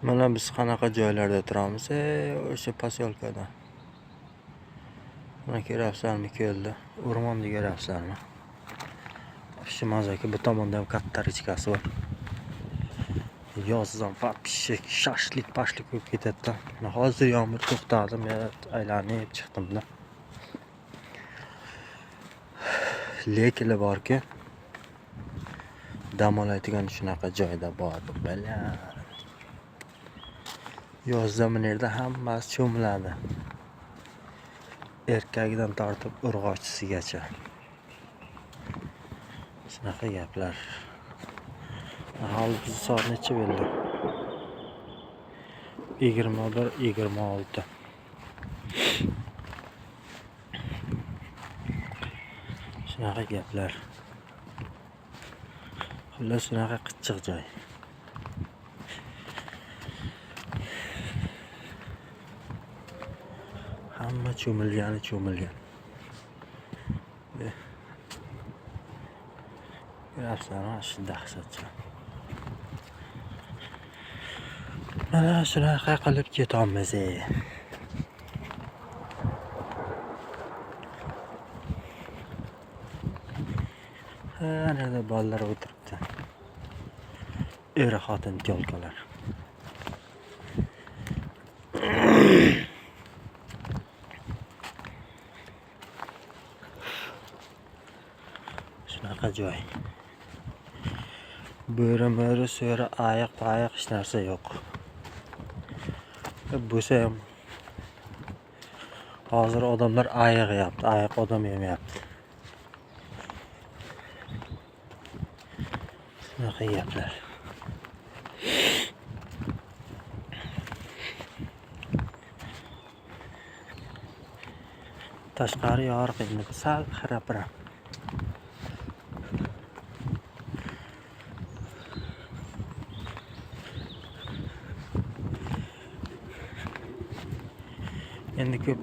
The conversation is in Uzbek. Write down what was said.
Mana biz qanaqa joylarda turamiz, o'sha posyolkada. Mana ko'ryapsizlarmi, ko'lda, o'rmonni ko'ryapsizlarmi? Shu mazaki bu tomonda ham katta rechkasi bor. Yozdan pishik, shashlik bo'lib ketadi. Hozir yomg'ir to'xtadi, men aylanib chiqdim-da. Lekin borki, dam oladigan shunaqa joyda bor, bilan. Yozda bu yerda hammasi cho'miladi. Erkagidan tortib urg'ochisigacha. Shunaqa gaplar. Hali biz soat necha bo'ldi? 21:26. Shunaqa gaplar. Xullas shunaqa qitchiq joy. Hamma cho'milgan. Ko'ryapsizlarmi, shu dahshatchi. Mana shunaqa qilib ketamiz. Nerede bolalar o'tiribdi. Er-xotin tiyolkalar. Shunaqa joy. Bo'ri so'ra ayiq hech narsa yo'q. Bo'lsa ham hozir odamlar ayiq yeyapti, ayiq odam yemayapti. Shunaqa gaplar. Tashqari yoriq endi, sal xira-pira. Endi ko'p